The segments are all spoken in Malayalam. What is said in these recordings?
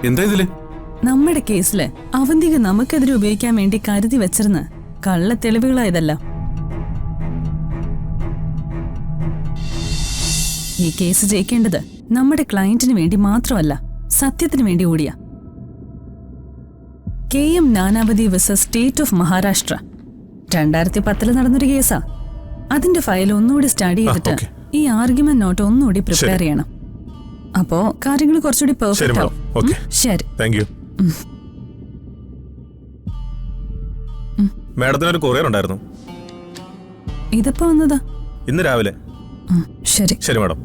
എന്താ ഇതില്? നമ്മുടെ കേസില് അവന്തിക നമുക്കെതിരെ ഉപയോഗിക്കാൻ വേണ്ടി കരുതി വെച്ചിരുന്ന കള്ള തെളിവുകളായതല്ല. ഈ കേസ് ജയിക്കേണ്ടത് നമ്മുടെ ക്ലയന്റിന് വേണ്ടി മാത്രമല്ല, സത്യത്തിന് വേണ്ടി കൂടിയാ. KM Nanavati versus state of Maharashtra 2010 നടന്നൊരു കേസാ. അതിന്റെ ഫയൽ ഒന്നുകൂടി സ്റ്റഡി ചെയ്തിട്ട് ഈ ആർഗ്യുമെന്റ് നോട്ട് ഒന്നുകൂടി പ്രിപ്പയർ ചെയ്യണം. അപ്പോ കാര്യങ്ങൾ കുറച്ചുകൂടി പെർഫെക്റ്റ് ആവും. ശരി. മാഡത്തിനൊരു കൊറിയർ ഉണ്ടായിരുന്നു. ഇതെപ്പോ വന്നതാ? ഇന്ന് രാവിലെ. ശരി ശരി മാഡം.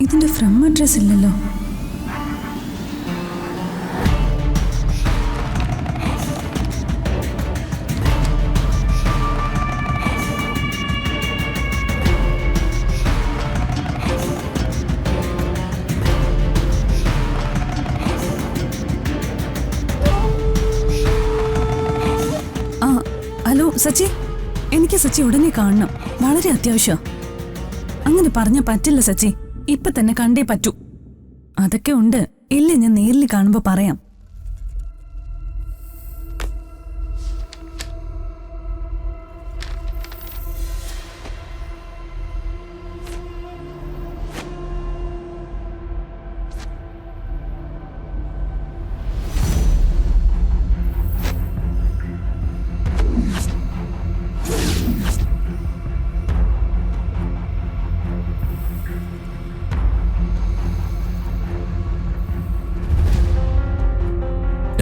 ഇതിന്റെ ഫ്രം അഡ്രസ് ഇല്ലല്ലോ. ഹലോ സച്ചി, എനിക്ക് സച്ചി ഉടനെ കാണണം, വളരെ അത്യാവശ്യം. അങ്ങനെ പറഞ്ഞ പറ്റില്ല സച്ചി, ഇപ്പൊ തന്നെ കണ്ടേ പറ്റൂ. അതൊക്കെ ഉണ്ട്, ഇല്ല ഞാൻ നേരിൽ കാണുമ്പോ പറയാം.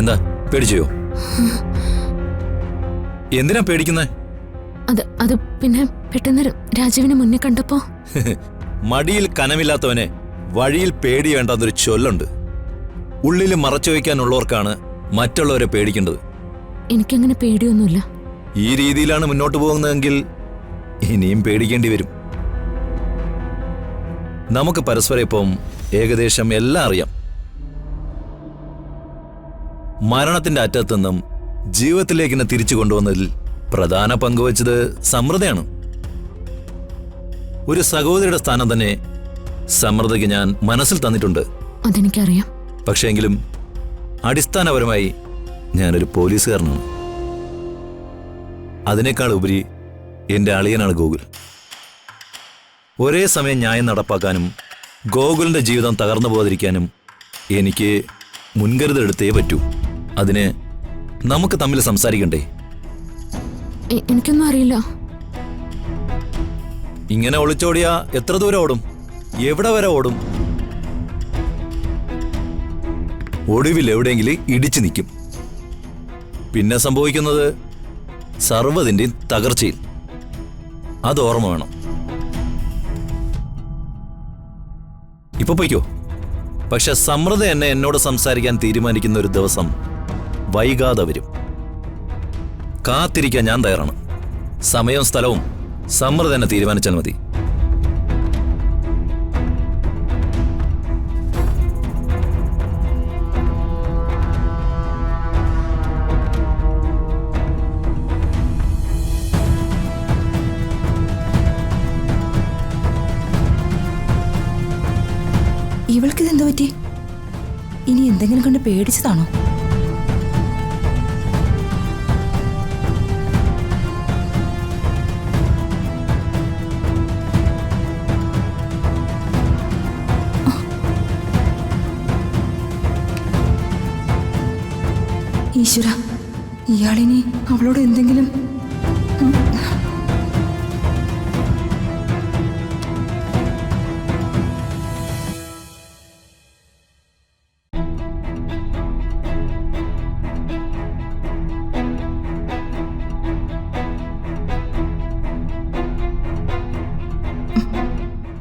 എന്താ പേടിച്ചോ? എന്തിനാ പേടിക്കുന്നേ? അത് പിന്നെ പെട്ടെന്ന് രാജീവിനെ മുന്നേ കണ്ടപ്പോ. മടിയിൽ കനമില്ലാത്തവനെ വഴിയിൽ പേടി വേണ്ടാന്നൊരു ചൊല്ലുണ്ട്. ഉള്ളിൽ മറച്ചു വയ്ക്കാനുള്ളവർക്കാണ് മറ്റുള്ളവരെ പേടിക്കേണ്ടത്. എനിക്കങ്ങനെ പേടിയൊന്നുമില്ല. ഈ രീതിയിലാണ് മുന്നോട്ട് പോകുന്നതെങ്കിൽ ഇനിയും പേടിക്കേണ്ടി വരും. നമുക്ക് പരസ്പരം ഇപ്പം ഏകദേശം എല്ലാം അറിയാം. മരണത്തിന്റെ അറ്റത്തുനിന്നും ജീവിതത്തിലേക്ക് എന്നെ തിരിച്ചു കൊണ്ടുവന്നതിൽ പ്രധാന പങ്കുവച്ചത് സമൃദ്ധയാണ്. ഒരു സഹോദരിയുടെ സ്ഥാനം തന്നെ സമൃദ്ധയ്ക്ക് ഞാൻ മനസ്സിൽ തന്നിട്ടുണ്ട്. അതെനിക്കറിയാം. പക്ഷേങ്കിലും അടിസ്ഥാനപരമായി ഞാനൊരു പോലീസുകാരനാണ്. അതിനേക്കാൾ ഉപരി എന്റെ അളിയനാണ് ഗോകുൽ. ഒരേ സമയം ന്യായം നടപ്പാക്കാനും ഗോകുലിന്റെ ജീവിതം തകർന്നു പോകാതിരിക്കാനും എനിക്ക് മുൻകരുതലെടുത്തേ പറ്റൂ. അതിന് നമുക്ക് തമ്മിൽ സംസാരിക്കണ്ടേ? എനിക്കൊന്നും അറിയില്ല. ഇങ്ങനെ ഒളിച്ചോടിയാ എത്ര ദൂരം ഓടും? എവിടെ വരെ ഓടും? ഒടുവിൽ എവിടെയെങ്കിലും ഇടിച്ചു നിൽക്കും. പിന്നെ സംഭവിക്കുന്നത് സർവ്വതിന്റെയും തകർച്ചയിൽ. അത് ഓർമ്മ വേണം. ഇപ്പൊ പോയിക്കോ. പക്ഷെ സമൃദ്ധ എന്നെ എന്നോട് സംസാരിക്കാൻ തീരുമാനിക്കുന്ന ഒരു ദിവസം വൈകാതെ വരും. കാത്തിരിക്കാൻ ഞാൻ തയ്യാറാണ്. സമയവും സ്ഥലവും സമൃദ്ധ എന്നെ തീരുമാനിച്ചാൽ മതി. ഇവൾക്കിതെന്തു പറ്റി? ഇനി എന്തെങ്കിലും കണ്ട് പേടിച്ചതാണോ? ഈശ്വര, ഇയാളിനി അവളോട് എന്തെങ്കിലും.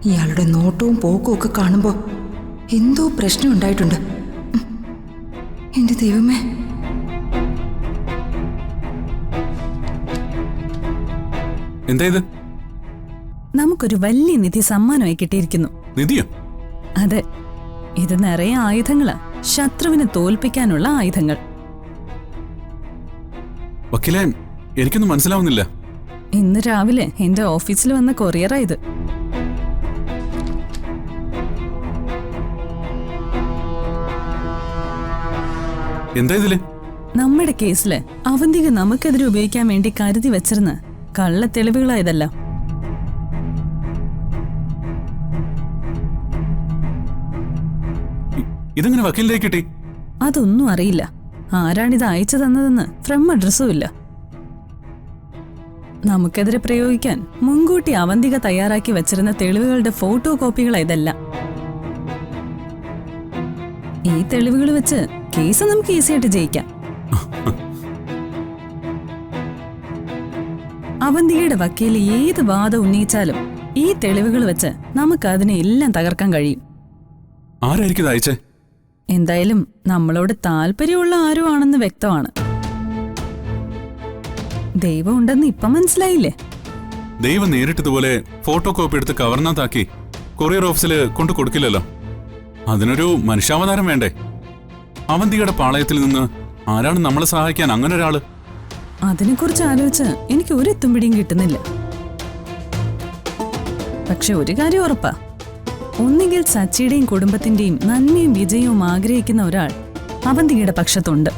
ഇയാളുടെ നോട്ടവും പോക്കും ഒക്കെ കാണുമ്പോ എന്തോ പ്രശ്നം ഉണ്ടായിട്ടുണ്ട്. എന്റെ ദൈവമേ. എന്താ ഇത്? നമുക്കൊരു വലിയ നിധി സമ്മാനമായി കിട്ടിയിരിക്കുന്നു. നിധിയോ? അതെ, ഇത് നിറയെ ആയുധങ്ങളാ. ശത്രുവിനെ തോൽപ്പിക്കാനുള്ള ആയുധങ്ങൾ. വക്കീലെ, എനിക്കൊന്നും മനസ്സിലാവുന്നില്ല. ഇന്ന് രാവിലെ എന്റെ ഓഫീസിൽ വന്ന കൊറിയറാ ഇത്. എന്താ ഇതില്? നമ്മുടെ കേസില് അവന്തിക നമുക്കെതിരെ ഉപയോഗിക്കാൻ വേണ്ടി കരുതി വെച്ചിരുന്ന കള്ള തെളിവുകളായതല്ല. ഇതെങ്ങനെ വക്കീലിലേക്ക് കിട്ടി? അതൊന്നും അറിയില്ല. ആരാണിത് അയച്ചു തന്നതെന്ന് ഫ്രം അഡ്രസ്സും ഇല്ല. നമുക്കെതിരെ പ്രയോഗിക്കാൻ മുൻകൂട്ടി അവന്തിക തയ്യാറാക്കി വച്ചിരുന്ന തെളിവുകളുടെ ഫോട്ടോ കോപ്പികളായതല്ല. ഈ തെളിവുകൾ വെച്ച് കേസ് നമുക്ക് ഈസിയായിട്ട് ജയിക്കാം. അവന്തികയുടെ വക്കീൽ ഏത് വാദം ഉന്നയിച്ചാലും ഈ തെളിവുകൾ വെച്ച് നമുക്ക് അതിനെ എല്ലാം തകർക്കാൻ കഴിയും. ആരായിരിക്കും ഇത് അയച്ചേ? എന്തായാലും നമ്മളോട് താല്പര്യമുള്ള ആരോ ആണെന്ന് വ്യക്തമാണ്. ദൈവം ഉണ്ടെന്ന് ഇപ്പം മനസ്സിലായില്ലേ? ദൈവം നേരിട്ടതുപോലെ ഫോട്ടോ കോപ്പി എടുത്ത് കവർണത്താക്കി കൊറിയർ ഓഫീസിൽ കൊണ്ടു കൊടുക്കില്ലല്ലോ. അതിനൊരു മനുഷ്യാവതാരം വേണ്ടേ? അവന്തികയുടെ പാളയത്തിൽ നിന്ന് ആരാണ് നമ്മളെ സഹായിക്കാൻ അങ്ങനെ ഒരാള്? അതിനെക്കുറിച്ച് ആലോചിച്ച് എനിക്ക് ഒരു എത്തും പിടിയും കിട്ടുന്നില്ല. പക്ഷെ ഒരു കാര്യം ഉറപ്പാ, ഒന്നുകിൽ സച്ചിയുടെയും കുടുംബത്തിന്റെയും നന്മയും വിജയവും ആഗ്രഹിക്കുന്ന ഒരാൾ അവന്തികയുടെ പക്ഷത്തുണ്ട്,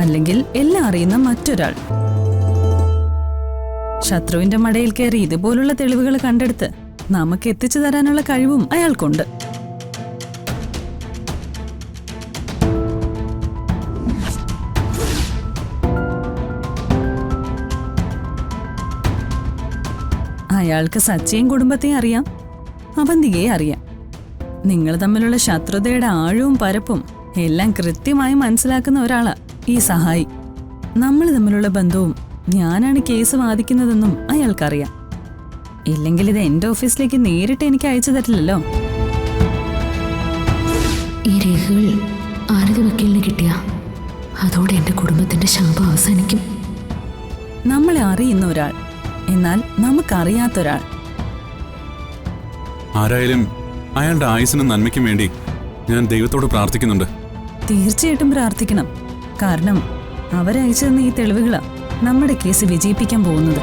അല്ലെങ്കിൽ എല്ലാം അറിയുന്ന മറ്റൊരാൾ. ശത്രുവിന്റെ മടയിൽ കയറി ഇതുപോലുള്ള തെളിവുകൾ കണ്ടെടുത്ത് നമുക്ക് എത്തിച്ചു തരാനുള്ള കഴിവും അയാൾക്കുണ്ട്. അയാൾക്ക് സച്ചിയും കുടുംബത്തെയും അറിയാം, അവന്തികയെ അറിയാം. നിങ്ങൾ തമ്മിലുള്ള ശത്രുതയുടെ ആഴവും പരപ്പും എല്ലാം കൃത്യമായി മനസ്സിലാക്കുന്ന ഒരാളാ ഈ സഹായി. നമ്മൾ തമ്മിലുള്ള ബന്ധവും ഞാനാണ് കേസ് വാദിക്കുന്നതെന്നും അയാൾക്കറിയാം. ഇല്ലെങ്കിൽ ഇത് എന്റെ ഓഫീസിലേക്ക് നേരിട്ട് എനിക്ക് അയച്ചു തരില്ലല്ലോ. ഈ രേഖകൾ ആരതി വക്കീലിന് കിട്ടിയ അതോടെ എന്റെ കുടുംബത്തിന്റെ ശാപം അവസാനിക്കും. നമ്മളെ അറിയുന്ന ഒരാൾ, എന്നാൽ നമുക്കറിയാത്തൊരാൾ. ആരായാലും അയാളുടെ ആയുസ്സിനും നന്മയ്ക്കും വേണ്ടി ഞാൻ ദൈവത്തോട് പ്രാർത്ഥിക്കുന്നുണ്ട്. തീർച്ചയായിട്ടും പ്രാർത്ഥിക്കണം. കാരണം അവരയച്ചു തന്ന ഈ തെളിവുകളാ നമ്മുടെ കേസ് വിജയിപ്പിക്കാൻ പോകുന്നത്.